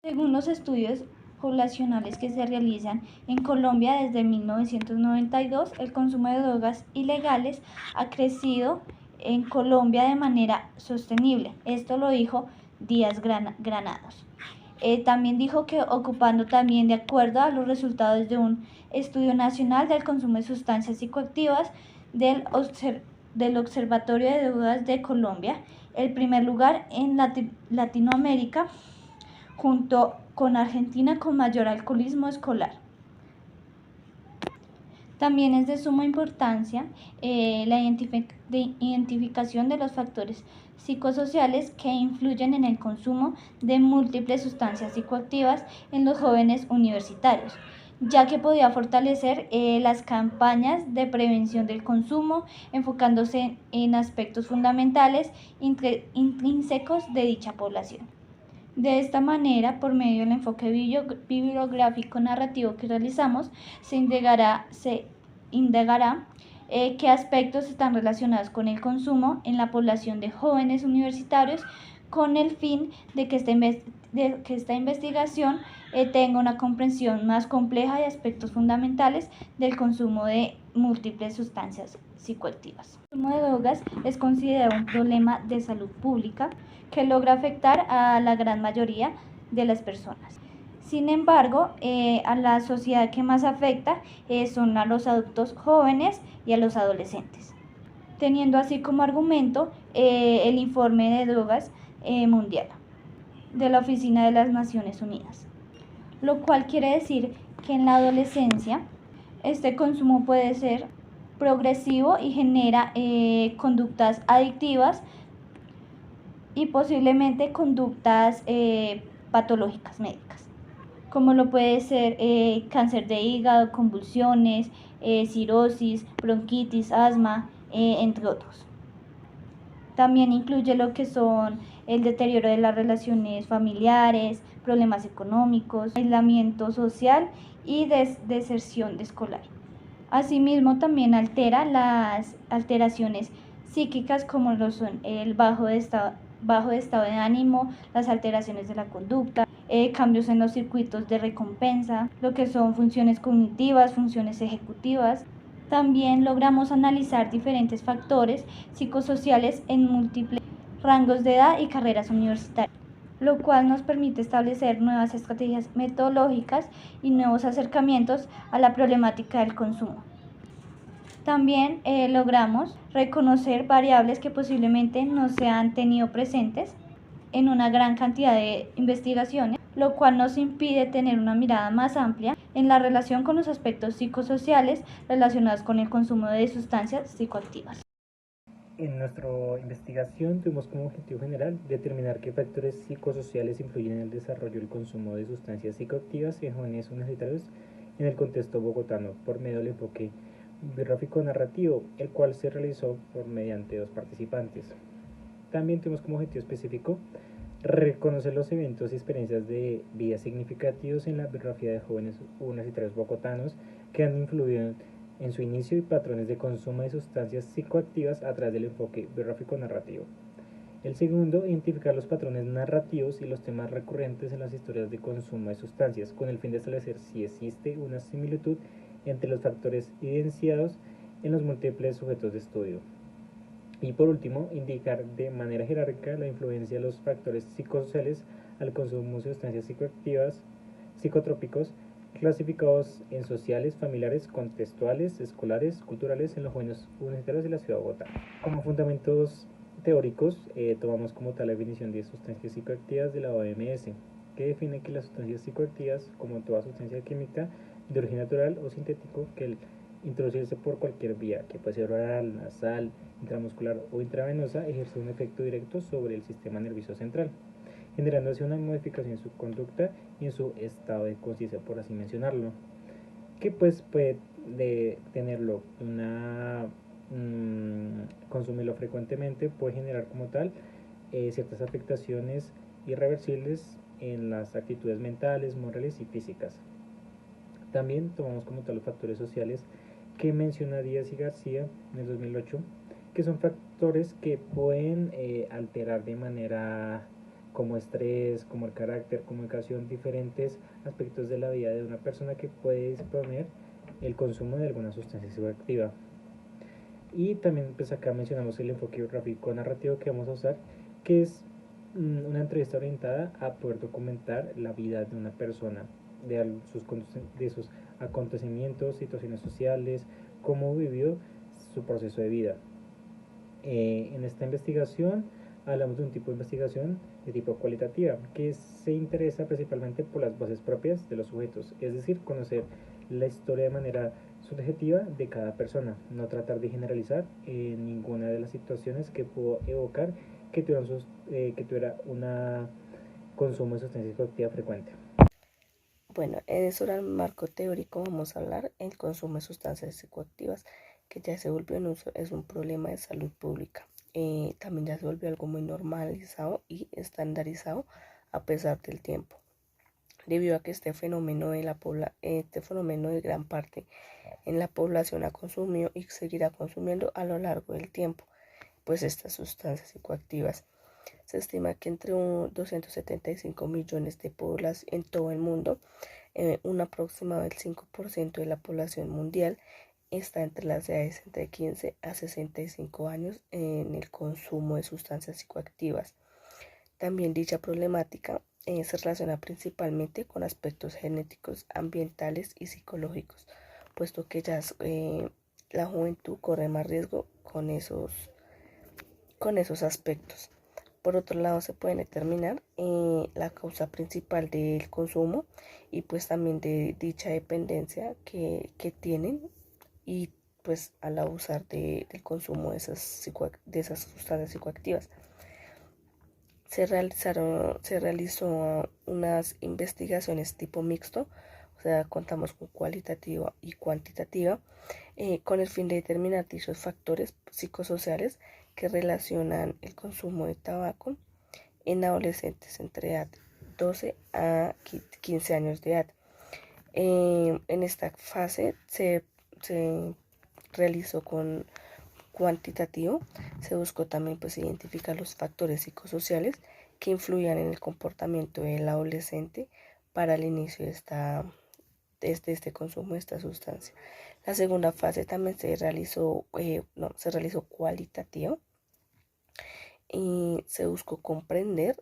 Según los estudios poblacionales que se realizan en Colombia desde 1992, el consumo de drogas ilegales ha crecido en Colombia de manera sostenible. Esto lo dijo Díaz Granados. También dijo que ocupando también de acuerdo a los resultados de un estudio nacional del consumo de sustancias psicoactivas del Observatorio de Drogas de Colombia, el primer lugar en Latinoamérica, junto con Argentina, con mayor alcoholismo escolar. También es de suma importancia la identificación de los factores psicosociales que influyen en el consumo de múltiples sustancias psicoactivas en los jóvenes universitarios, ya que podría fortalecer las campañas de prevención del consumo, enfocándose en aspectos fundamentales intrínsecos de dicha población. De esta manera, por medio del enfoque bibliográfico narrativo que realizamos, se indagará qué aspectos están relacionados con el consumo en la población de jóvenes universitarios, con el fin de que esta investigación tenga una comprensión más compleja de aspectos fundamentales del consumo de múltiples sustancias psicoactivas. El consumo de drogas es considerado un problema de salud pública que logra afectar a la gran mayoría de las personas. Sin embargo, a la sociedad que más afecta son a los adultos jóvenes y a los adolescentes, teniendo así como argumento el informe de drogas mundial de la Oficina de las Naciones Unidas, lo cual quiere decir que en la adolescencia este consumo puede ser progresivo y genera conductas adictivas y posiblemente conductas patológicas médicas, como lo puede ser cáncer de hígado, convulsiones, cirrosis, bronquitis, asma, entre otros. También incluye lo que son el deterioro de las relaciones familiares, problemas económicos, aislamiento social y deserción escolar. Asimismo, también altera las alteraciones psíquicas como lo son el bajo estado de ánimo, las alteraciones de la conducta, cambios en los circuitos de recompensa, lo que son funciones cognitivas, funciones ejecutivas. También logramos analizar diferentes factores psicosociales en múltiples rangos de edad y carreras universitarias, lo cual nos permite establecer nuevas estrategias metodológicas y nuevos acercamientos a la problemática del consumo. También logramos reconocer variables que posiblemente no se han tenido presentes en una gran cantidad de investigaciones, lo cual nos impide tener una mirada más amplia en la relación con los aspectos psicosociales relacionados con el consumo de sustancias psicoactivas. En nuestra investigación tuvimos como objetivo general determinar qué factores psicosociales influyen en el desarrollo y el consumo de sustancias psicoactivas en jóvenes universitarios en el contexto bogotano por medio del enfoque biográfico narrativo, el cual se realizó mediante 2 participantes. También tuvimos como objetivo específico reconocer los eventos y experiencias de vida significativos en la biografía de jóvenes universitarios bogotanos que han influido en su inicio y patrones de consumo de sustancias psicoactivas a través del enfoque biográfico narrativo. El segundo, identificar los patrones narrativos y los temas recurrentes en las historias de consumo de sustancias, con el fin de establecer si existe una similitud entre los factores evidenciados en los múltiples sujetos de estudio. Y por último, indicar de manera jerárquica la influencia de los factores psicosociales al consumo de sustancias psicoactivas, psicotrópicos, clasificados en sociales, familiares, contextuales, escolares, culturales en los jóvenes universitarios de la ciudad de Bogotá. Como fundamentos teóricos, tomamos como tal la definición de sustancias psicoactivas de la OMS, que define que las sustancias psicoactivas, como toda sustancia química de origen natural o sintético, que introducirse por cualquier vía, que puede ser oral, nasal, intramuscular o intravenosa, ejerce un efecto directo sobre el sistema nervioso central, generando así una modificación en su conducta y en su estado de conciencia, por así mencionarlo, que pues puede tenerlo consumirlo frecuentemente puede generar como tal ciertas afectaciones irreversibles en las actitudes mentales, morales y físicas. También tomamos como tal los factores sociales que menciona Díaz y García en el 2008, que son factores que pueden alterar de manera como estrés, como el carácter, comunicación, diferentes aspectos de la vida de una persona que puede disponer el consumo de alguna sustancia psicoactiva. Y también pues acá mencionamos el enfoque biográfico narrativo que vamos a usar, que es una entrevista orientada a poder documentar la vida de una persona, de sus acontecimientos, situaciones sociales, cómo vivió su proceso de vida. En esta investigación hablamos de un tipo de investigación de tipo cualitativa, que se interesa principalmente por las voces propias de los sujetos, es decir, conocer la historia de manera subjetiva de cada persona, no tratar de generalizar ninguna de las situaciones que pudo evocar que tuviera un consumo de sustancias psicoactivas frecuente. Bueno, sobre el marco teórico vamos a hablar el consumo de sustancias psicoactivas, que ya se volvió es un problema de salud pública. También ya se volvió algo muy normalizado y estandarizado a pesar del tiempo, debido a que este fenómeno de gran parte en la población ha consumido y seguirá consumiendo a lo largo del tiempo, pues estas sustancias psicoactivas. Se estima que entre 275 millones de población en todo el mundo, un aproximado del 5% de la población mundial está entre las edades entre 15 a 65 años en el consumo de sustancias psicoactivas. También dicha problemática se relaciona principalmente con aspectos genéticos, ambientales y psicológicos, puesto que ya la juventud corre más riesgo con esos aspectos. Por otro lado, se puede determinar la causa principal del consumo y pues también de dicha dependencia que tienen, y pues al abusar del consumo de esas sustancias psicoactivas. Se realizó unas investigaciones tipo mixto, o sea, contamos con cualitativa y cuantitativa, con el fin de determinar dichos factores psicosociales que relacionan el consumo de tabaco en adolescentes entre edad 12 a 15 años de edad. En esta fase se realizó con cuantitativo, se buscó también pues identificar los factores psicosociales que influían en el comportamiento del adolescente para el inicio de este consumo de esta sustancia. La segunda fase también se realizó cualitativo y se buscó comprender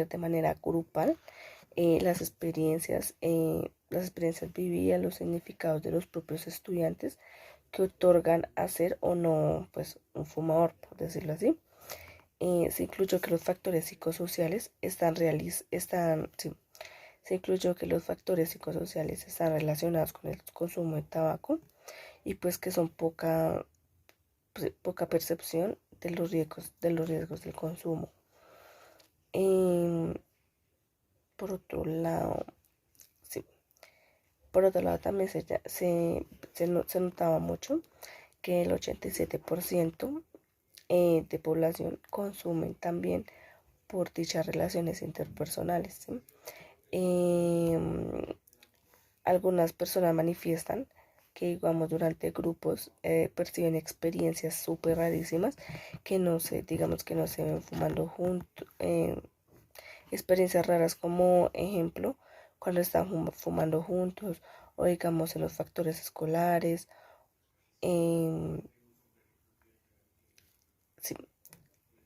de manera grupal las experiencias vividas, los significados de los propios estudiantes que otorgan a ser o no pues un fumador, por decirlo así. Se incluyó que los factores psicosociales se incluyó que los factores psicosociales están relacionados con el consumo de tabaco y pues que son poca percepción de los riesgos del consumo. Por otro lado, también se notaba mucho que el 87% de población consumen también por dichas relaciones interpersonales, ¿sí? Algunas personas manifiestan que, digamos, durante grupos perciben experiencias súper rarísimas que no se ven fumando juntos. Experiencias raras como ejemplo, cuando están fumando juntos o digamos en los factores escolares. Sí.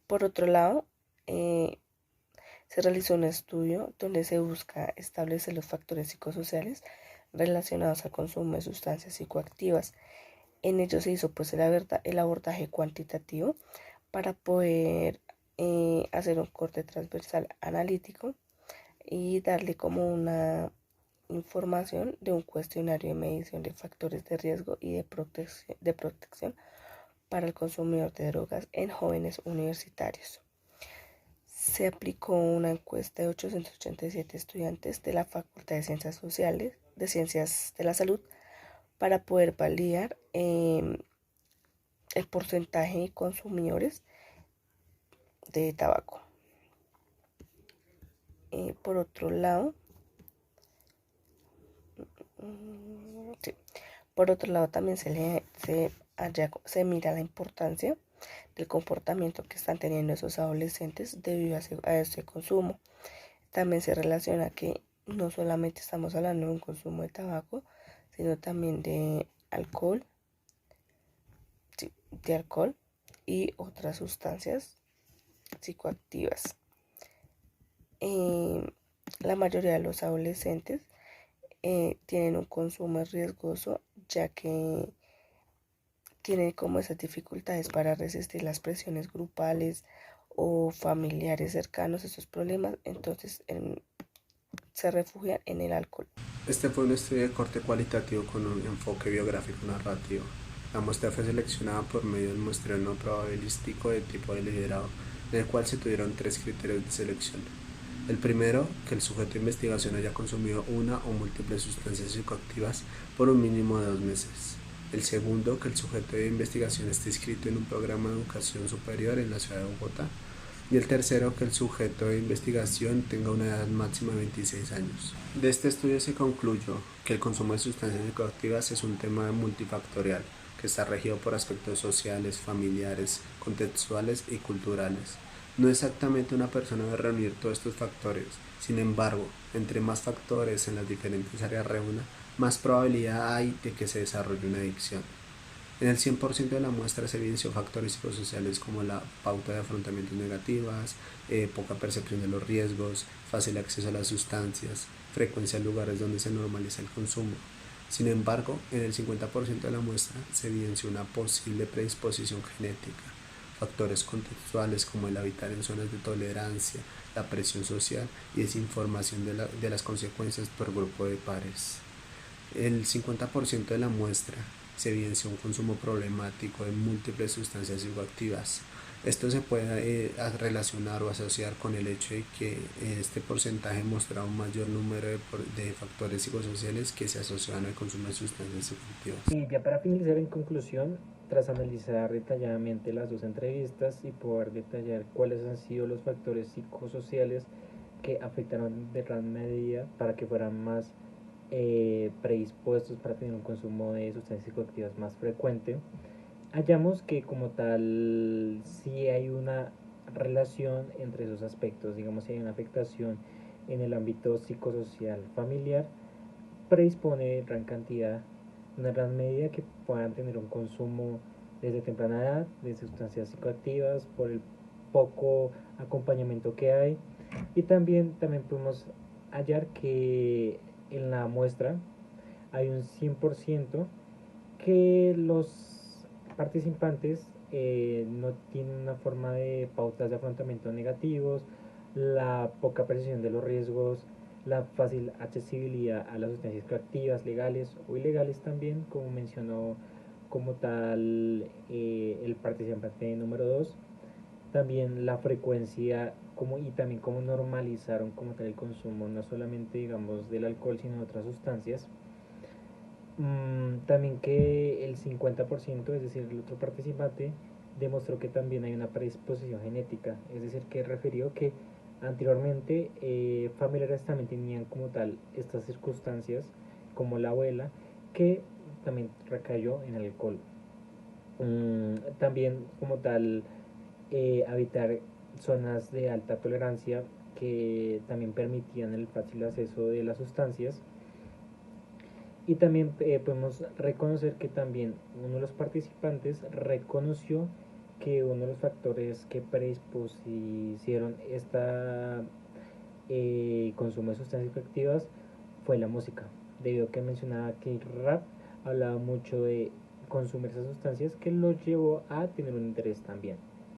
Por otro lado, se realizó un estudio donde se busca establecer los factores psicosociales relacionados al consumo de sustancias psicoactivas. En ello se hizo pues el abordaje cuantitativo para poder hacer un corte transversal analítico y darle como una información de un cuestionario de medición de factores de riesgo y de protección para el consumidor de drogas en jóvenes universitarios. Se aplicó una encuesta de 887 estudiantes de la Facultad de Ciencias Sociales, de Ciencias de la Salud, para poder validar el porcentaje de consumidores de tabaco. Por otro lado, también se mira la importancia del comportamiento que están teniendo esos adolescentes debido a ese consumo. También se relaciona que no solamente estamos hablando de un consumo de tabaco, sino también de alcohol y otras sustancias psicoactivas. La mayoría de los adolescentes tienen un consumo riesgoso, ya que tienen como esas dificultades para resistir las presiones grupales o familiares cercanos a esos problemas, entonces se refugian en el alcohol. Este fue un estudio de corte cualitativo con un enfoque biográfico narrativo. La muestra fue seleccionada por medio del muestreo no probabilístico de tipo deliberado, en el cual se tuvieron 3 criterios de selección. El primero, que el sujeto de investigación haya consumido una o múltiples sustancias psicoactivas por un mínimo de 2 meses. El segundo, que el sujeto de investigación esté inscrito en un programa de educación superior en la ciudad de Bogotá. Y el tercero, que el sujeto de investigación tenga una edad máxima de 26 años. De este estudio se concluyó que el consumo de sustancias psicoactivas es un tema multifactorial, que está regido por aspectos sociales, familiares, contextuales y culturales. No exactamente una persona debe reunir todos estos factores, sin embargo, entre más factores en las diferentes áreas reúna, más probabilidad hay de que se desarrolle una adicción. En el 100% de la muestra se evidenció factores psicosociales como la pauta de afrontamientos negativas, poca percepción de los riesgos, fácil acceso a las sustancias, frecuencia en lugares donde se normaliza el consumo. Sin embargo, en el 50% de la muestra se evidenció una posible predisposición genética, factores contextuales como el habitar en zonas de tolerancia, la presión social y desinformación de las consecuencias por grupo de pares. El 50% de la muestra se evidenció un consumo problemático de múltiples sustancias psicoactivas. Esto se puede relacionar o asociar con el hecho de que este porcentaje mostraba un mayor número de factores psicosociales que se asocian al consumo de sustancias psicoactivas. Y ya para finalizar, en conclusión, tras analizar detalladamente las 2 entrevistas y poder detallar cuáles han sido los factores psicosociales que afectaron de gran medida para que fueran más predispuestos para tener un consumo de sustancias psicoactivas más frecuente, hallamos que como tal sí hay una relación entre esos aspectos. Digamos, si hay una afectación en el ámbito psicosocial familiar, predispone gran cantidad, una gran medida, que puedan tener un consumo desde temprana edad de sustancias psicoactivas por el poco acompañamiento que hay. Y también podemos hallar que en la muestra hay un 100% que los participantes no tienen una forma de pautas de afrontamiento negativos, la poca precisión de los riesgos, la fácil accesibilidad a las sustancias psicoactivas legales o ilegales también, como mencionó como tal el participante número 2. También la frecuencia y también cómo normalizaron como tal el consumo, no solamente digamos del alcohol, sino de otras sustancias. También que el 50%, es decir, el otro participante, demostró que también hay una predisposición genética, es decir, que refirió que anteriormente familiares también tenían como tal estas circunstancias, como la abuela, que también recayó en el alcohol. También como tal habitar zonas de alta tolerancia que también permitían el fácil acceso de las sustancias. Y también podemos reconocer que también uno de los participantes reconoció que uno de los factores que predispusieron este consumo de sustancias psicoactivas fue la música, debido a que mencionaba que el rap hablaba mucho de consumir esas sustancias, que lo llevó a tener un interés también.